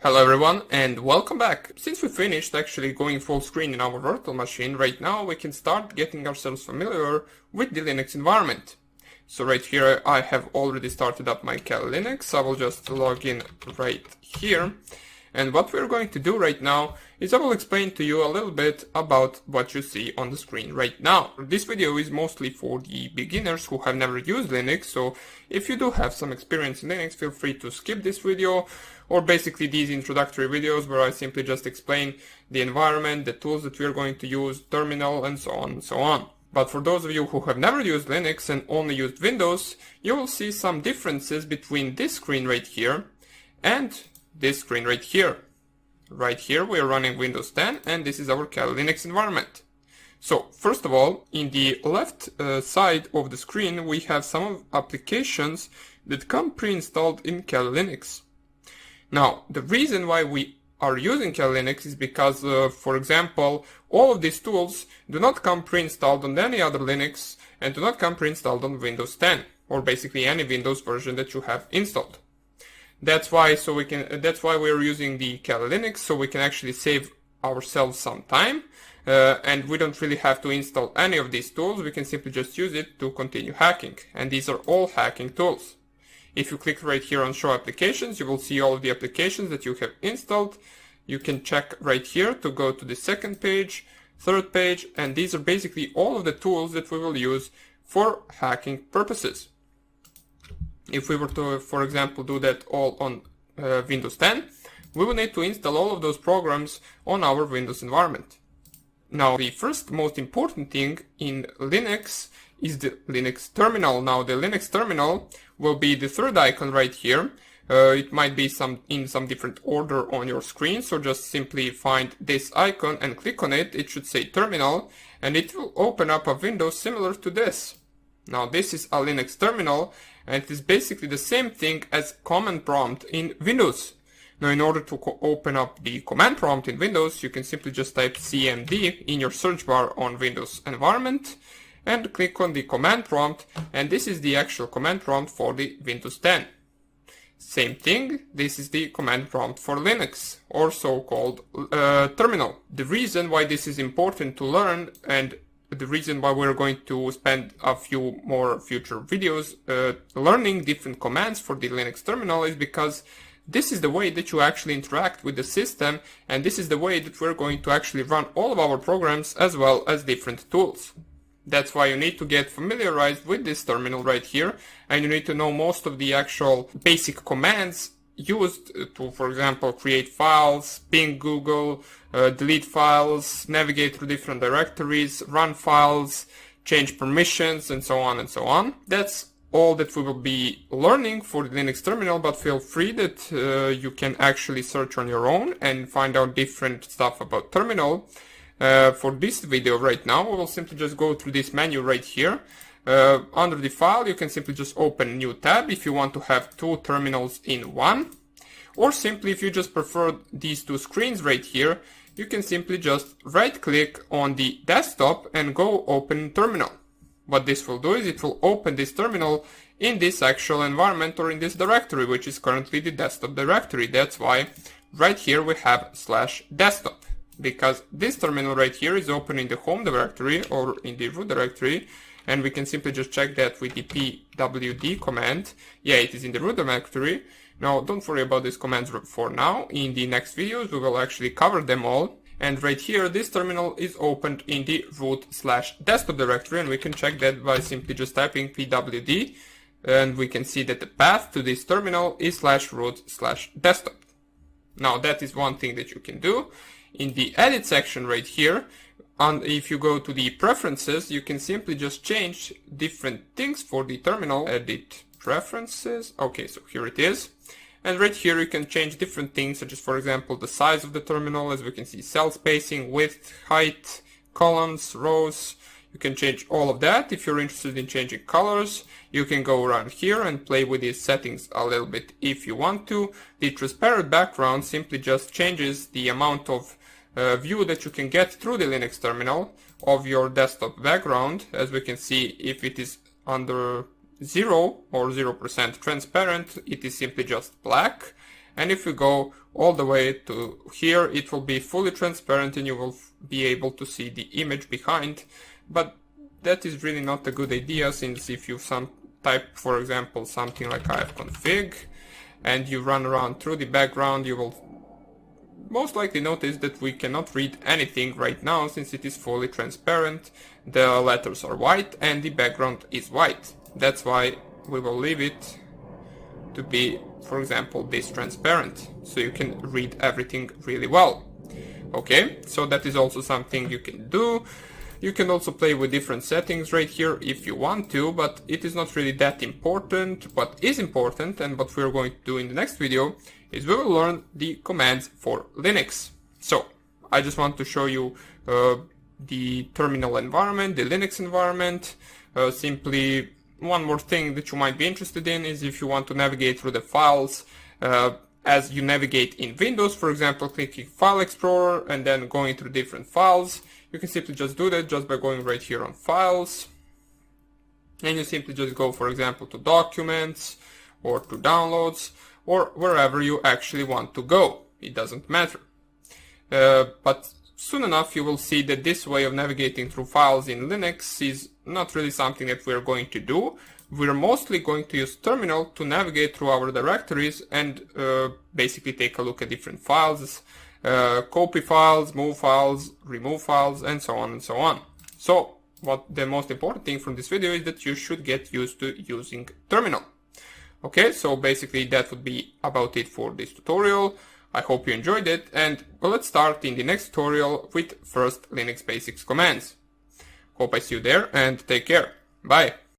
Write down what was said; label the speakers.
Speaker 1: Hello everyone and welcome back. Since we finished actually going full screen in our virtual machine, right now we can start getting ourselves familiar with the Linux environment. So right here I have already started up my Kali Linux. I will just log in right here. And what we're going to do right now is I will explain to you a little bit about what you see on the screen right now. This video is mostly for the beginners who have never used Linux, so if you do have some experience in Linux, feel free to skip this video, or basically these introductory videos where I simply just explain the environment, the tools that we're going to use, terminal, and so on and so on. But for those of you who have never used Linux and only used Windows, you will see some differences between this screen right here and this screen right here. Right here we are running Windows 10 and this is our Kali Linux environment. So first of all, in the left side of the screen we have some applications that come pre-installed in Kali Linux. Now the reason why we are using Kali Linux is because, for example, all of these tools do not come pre-installed on any other Linux and do not come pre-installed on Windows 10 or basically any Windows version that you have installed. That's why we're using the Kali Linux, so we can actually save ourselves some time, and we don't really have to install any of these tools. We can simply just use it to continue hacking, and these are all hacking tools. If you click right here on Show Applications, you will see all of the applications that you have installed. You can check right here to go to the second page, third page, and these are basically all of the tools that we will use for hacking purposes. If we were to, for example, do that all on Windows 10, we will need to install all of those programs on our Windows environment. Now, the first most important thing in Linux is the Linux terminal. Now, the Linux terminal will be the third icon right here. It might be in some different order on your screen, so just simply find this icon and click on it. It should say terminal, and it will open up a window similar to this. Now, this is a Linux terminal, and it is basically the same thing as command prompt in Windows. Now, in order to open up the command prompt in Windows, you can simply just type CMD in your search bar on Windows environment and click on the command prompt, and this is the actual command prompt for the Windows 10. Same thing, this is the command prompt for Linux, or so-called terminal. The reason why this is important to learn, and the reason why we're going to spend a few more future videos learning different commands for the Linux terminal, is because this is the way that you actually interact with the system, and this is the way that we're going to actually run all of our programs as well as different tools. That's why you need to get familiarized with this terminal right here, and you need to know most of the actual basic commands used to, for example, create files, ping Google, delete files, navigate through different directories, run files, change permissions, and so on and so on. That's all that we will be learning for the Linux terminal, but feel free that you can actually search on your own and find out different stuff about terminal. For this video right now, we will simply just go through this menu right here. Under the file, you can simply just open new tab if you want to have two terminals in one. Or simply, if you just prefer these two screens right here, you can simply just right click on the desktop and go open terminal. What this will do is it will open this terminal in this actual environment or in this directory, which is currently the desktop directory. That's why right here we have /desktop. Because this terminal right here is open in the home directory or in the root directory, and we can simply just check that with the pwd command. Yeah, it is in the root directory. Now, don't worry about these commands for now. In the next videos, we will actually cover them all. And right here, this terminal is opened in the root/desktop directory, and we can check that by simply just typing pwd, and we can see that the path to this terminal is /root/desktop. Now, that is one thing that you can do. In the edit section right here, and if you go to the preferences, you can simply just change different things for the terminal. Edit preferences. Okay, so here it is. And right here you can change different things, such as, for example, the size of the terminal. As we can see, cell spacing, width, height, columns, rows. You can change all of that. If you're interested in changing colors, you can go around here and play with these settings a little bit if you want to. The transparent background simply just changes the amount of view that you can get through the Linux terminal of your desktop background. As we can see, if it is under 0 or 0% transparent, it is simply just black. And if we go all the way to here. It will be fully transparent and you will be able to see the image behind, but that is really not a good idea, since if you type, for example, something like ifconfig and you run around through the background, you will most likely notice that we cannot read anything right now since it is fully transparent. The letters are white and the background is white. That's why we will leave it to be, for example, this transparent, so you can read everything really well. Okay, so that is also something you can do. You can also play with different settings right here if you want to, but it is not really that important. What is important, and what we're going to do in the next video, is we will learn the commands for Linux. So I just want to show you the terminal environment, the Linux environment. Simply one more thing that you might be interested in is if you want to navigate through the files as you navigate in Windows, for example, clicking File Explorer and then going through different files. You can simply just do that just by going right here on Files, and you simply just go, for example, to Documents or to Downloads or wherever you actually want to go. It doesn't matter. But soon enough you will see that this way of navigating through files in Linux is not really something that we're going to do. We're mostly going to use terminal to navigate through our directories and basically take a look at different files, copy files, move files, remove files, and so on and so on. So what the most important thing from this video is that you should get used to using terminal. Okay, so basically that would be about it for this tutorial. I hope you enjoyed it, and let's start in the next tutorial with first Linux basics commands. Hope I see you there, and take care. Bye.